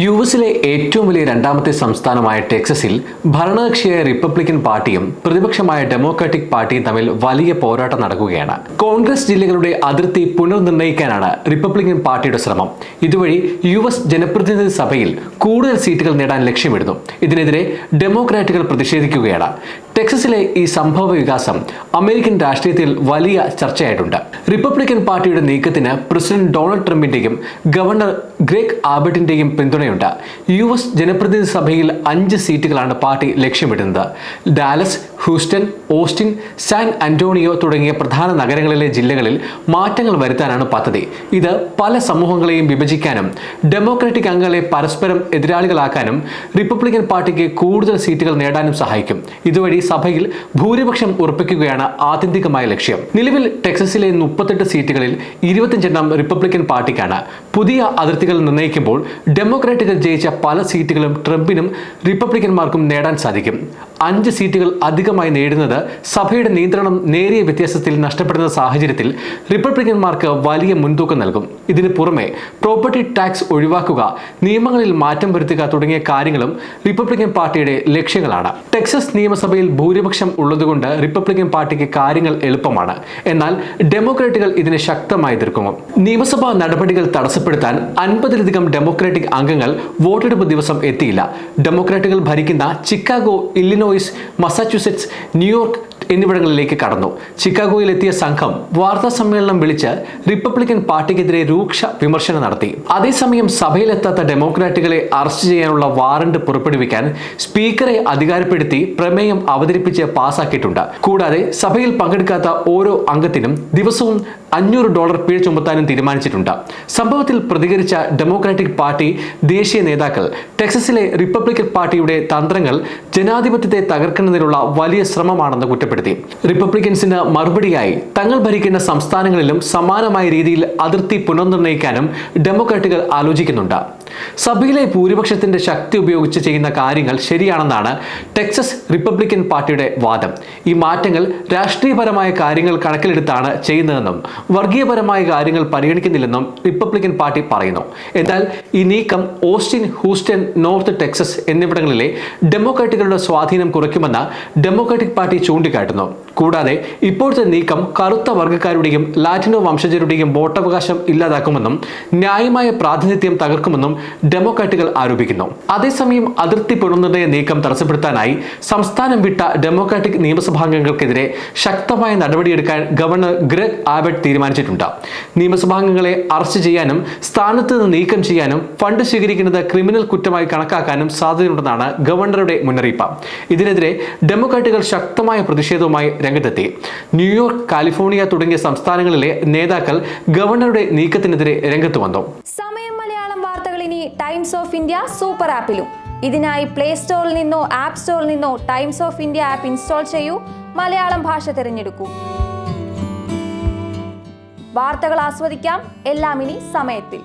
യുഎസിലെ ഏറ്റവും വലിയ രണ്ടാമത്തെ സംസ്ഥാനമായ ടെക്സസിൽ ഭരണകക്ഷിയായ റിപ്പബ്ലിക്കൻ പാർട്ടിയും പ്രതിപക്ഷമായ ഡെമോക്രാറ്റിക് പാർട്ടിയും തമ്മിൽ വലിയ പോരാട്ടം നടക്കുകയാണ്. കോൺഗ്രസ് ജില്ലകളുടെ അതിർത്തി പുനർനിർണ്ണയിക്കാനാണ് റിപ്പബ്ലിക്കൻ പാർട്ടിയുടെ ശ്രമം. ഇതുവഴി യുഎസ് ജനപ്രതിനിധി സഭയിൽ കൂടുതൽ സീറ്റുകൾ നേടാൻ ലക്ഷ്യമിടുന്നു. ഇതിനെതിരെ ഡെമോക്രാറ്റുകൾ പ്രതിഷേധിക്കുകയാണ്. ടെക്സസിലെ ഈ സംഭവ വികാസം അമേരിക്കൻ രാഷ്ട്രീയത്തിൽ വലിയ ചർച്ചയായിട്ടുണ്ട്. റിപ്പബ്ലിക്കൻ പാർട്ടിയുടെ നീക്കത്തിന് പ്രസിഡന്റ് ഡൊണാൾഡ് ട്രംപിന്റെയും ഗവർണർ ഗ്രെഗ് ആബട്ടിന്റെയും പിന്തുണയുണ്ട്. യുഎസ് ജനപ്രതിനിധി സഭയിൽ 5 സീറ്റുകളാണ് പാർട്ടി ലക്ഷ്യമിടുന്നത്. Dallas, Houston, Austin, San Antonio തുടങ്ങിയ പ്രധാന നഗരങ്ങളിലെ ജില്ലകളിൽ മാറ്റങ്ങൾ വരുത്താനാണ് പദ്ധതി. ഇത് പല സമൂഹങ്ങളെയും വിഭജിക്കാനും ഡെമോക്രാറ്റിക് അംഗങ്ങളെ പരസ്പരം എതിരാളികളാക്കാനും റിപ്പബ്ലിക്കൻ പാർട്ടിക്ക് കൂടുതൽ സീറ്റുകൾ നേടാനും സഹായിക്കും. ഇതുവഴി സഭയിൽ ഭൂരിപക്ഷം ഉറപ്പിക്കുകയാണ് ആത്യന്തികമായ ലക്ഷ്യം. നിലവിൽ ടെക്സസിലെ 38 സീറ്റുകളിൽ 25 റിപ്പബ്ലിക്കൻ പാർട്ടിക്കാണ്. പുതിയ അതിർത്തികൾ നിർണ്ണയിക്കുമ്പോൾ ഡെമോക്രാറ്റുകൾ ജയിച്ച പല സീറ്റുകളും ട്രംപിനും റിപ്പബ്ലിക്കന്മാർക്കും നേടാൻ സാധിക്കും. 5 സീറ്റുകൾ അധികമായി നേടുന്നത് സഭയുടെ നിയന്ത്രണം നേരിയ വ്യത്യാസത്തിൽ നഷ്ടപ്പെടുന്ന സാഹചര്യത്തിൽ റിപ്പബ്ലിക്കന്മാർക്ക് വലിയ മുൻതൂക്കം നൽകും. ഇതിനു പുറമെ പ്രോപ്പർട്ടി ടാക്സ് ഒഴിവാക്കുക, നിയമങ്ങളിൽ മാറ്റം വരുത്തുക തുടങ്ങിയ കാര്യങ്ങളും റിപ്പബ്ലിക്കൻ പാർട്ടിയുടെ ലക്ഷ്യങ്ങളാണ്. ടെക്സസ് നിയമസഭയിൽ ഭൂരിപക്ഷം ഉള്ളതുകൊണ്ട് റിപ്പബ്ലിക്കൻ പാർട്ടിക്ക് കാര്യങ്ങൾ എളുപ്പമാണ്. എന്നാൽ ഡെമോക്രാറ്റുകൾ ഇതിനെ ശക്തമായി എതിർക്കുന്നു. നിയമസഭാ നടപടികൾ തടസ്സപ്പെടുത്താൻ 50-ലധികം ഡെമോക്രാറ്റിക് അംഗങ്ങൾ വോട്ടെടുപ്പ് ദിവസം എത്തിയില്ല. ഡെമോക്രാറ്റുകൾ ഭരിക്കുന്ന ചിക്കാഗോ, ഇല്ലിനോയിസ്, മസാച്യുസെറ്റ്സ്, ന്യൂയോർക്ക് എന്നിവിടങ്ങളിലേക്ക് കടന്നു. ചിക്കാഗോയിലെത്തിയ സംഘം വാർത്താ സമ്മേളനം വിളിച്ച് റിപ്പബ്ലിക്കൻ പാർട്ടിക്കെതിരെ രൂക്ഷ വിമർശനം നടത്തി. അതേസമയം സഭയിലെത്താത്ത ഡെമോക്രാറ്റുകളെ അറസ്റ്റ് ചെയ്യാനുള്ള വാറന്റ് പുറപ്പെടുവിക്കാൻ സ്പീക്കറെ അധികാരപ്പെടുത്തി പ്രമേയം അവതരിപ്പിച്ച് പാസാക്കിയിട്ടുണ്ട്. കൂടാതെ സഭയിൽ പങ്കെടുക്കാത്ത ഓരോ അംഗത്തിനും ദിവസവും $500 പിഴ ചുമത്താനും തീരുമാനിച്ചിട്ടുണ്ട്. സംഭവത്തിൽ പ്രതികരിച്ച ഡെമോക്രാറ്റിക് പാർട്ടി ദേശീയ നേതാക്കൾ ടെക്സസിലെ റിപ്പബ്ലിക്കൻ പാർട്ടിയുടെ തന്ത്രങ്ങൾ ജനാധിപത്യത്തെ തകർക്കുന്നതിനുള്ള വലിയ ശ്രമമാണെന്ന് കുറ്റപ്പെടുത്തി. റിപ്പബ്ലിക്കൻസിന് മറുപടിയായി തങ്ങൾ ഭരിക്കുന്ന സംസ്ഥാനങ്ങളിലും സമാനമായ രീതിയിൽ അതിർത്തി പുനർനിർണ്ണയിക്കാനും ഡെമോക്രാറ്റുകൾ ആലോചിക്കുന്നുണ്ട്. സഭയിലെ ഭൂരിപക്ഷത്തിന്റെ ശക്തി ഉപയോഗിച്ച് ചെയ്യുന്ന കാര്യങ്ങൾ ശരിയാണെന്നാണ് ടെക്സസ് റിപ്പബ്ലിക്കൻ പാർട്ടിയുടെ വാദം. ഈ മാറ്റങ്ങൾ രാഷ്ട്രീയപരമായ കാര്യങ്ങൾ കണക്കിലെടുത്താണ് ചെയ്യുന്നതെന്നും വർഗീയപരമായ കാര്യങ്ങൾ പരിഗണിക്കുന്നില്ലെന്നും റിപ്പബ്ലിക്കൻ പാർട്ടി പറയുന്നു. എന്നാൽ ഈ നീക്കം ഓസ്റ്റിൻ, ഹൂസ്റ്റൺ, നോർത്ത് ടെക്സസ് എന്നിവിടങ്ങളിലെ ഡെമോക്രാറ്റുകളുടെ സ്വാധീനം കുറയ്ക്കുമെന്ന് ഡെമോക്രാറ്റിക് പാർട്ടി ചൂണ്ടിക്കാട്ടുന്നു. കൂടാതെ ഇപ്പോഴത്തെ നീക്കം കറുത്ത വർഗ്ഗക്കാരുടെയും ലാറ്റിനോ വംശജരുടെയും വോട്ടവകാശം ഇല്ലാതാക്കുമെന്നും ന്യായമായ പ്രാതിനിധ്യം തകർക്കുമെന്നും ഡെമോക്രാറ്റുകൾ ആരോപിക്കുന്നു. അതേസമയം അതിർത്തി പുനർനിർണ്ണയ നീക്കം തടസ്സപ്പെടുത്താനായി സംസ്ഥാനം വിട്ട ഡെമോക്രാറ്റിക് നിയമസഭാംഗങ്ങൾക്കെതിരെ ശക്തമായ നടപടിയെടുക്കാൻ ഗവർണർ ഗ്രെഗ് ആബട്ട് തീരുമാനിച്ചിട്ടുണ്ട്. നിയമസഭാംഗങ്ങളെ അറസ്റ്റ് ചെയ്യാനും സ്ഥാനത്ത് നിന്ന് നീക്കം ചെയ്യാനും ഫണ്ട് സ്വീകരിക്കുന്നത് ക്രിമിനൽ കുറ്റമായി കണക്കാക്കാനും സാധ്യതയുണ്ടെന്നാണ് ഗവർണറുടെ മുന്നറിയിപ്പ്. ഇതിനെതിരെ ഡെമോക്രാറ്റുകൾ ശക്തമായ പ്രതിഷേധവുമായി രംഗത്തെത്തി. ന്യൂയോർക്ക്, കാലിഫോർണിയ തുടങ്ങിയ സംസ്ഥാനങ്ങളിലെ നേതാക്കൾ ഗവർണറുടെ നീക്കത്തിനെതിരെ രംഗത്ത് വന്നു. സമയം മലയാളം വാർത്തകൾ ഇനി ടൈംസ് ഓഫ് ഇന്ത്യ സൂപ്പർ ആപ്പിലും. ഇതിനായി പ്ലേ സ്റ്റോറിൽ നിന്നോ ആപ്പ് സ്റ്റോറിൽ നിന്നോ times of India app install ചെയ്യൂ. മലയാളം ഭാഷ തിരഞ്ഞെടുക്കൂ. വാർത്തകൾ ആസ്വദിക്കാം. എല്ലാം ഇനി സമയത്തിൽ.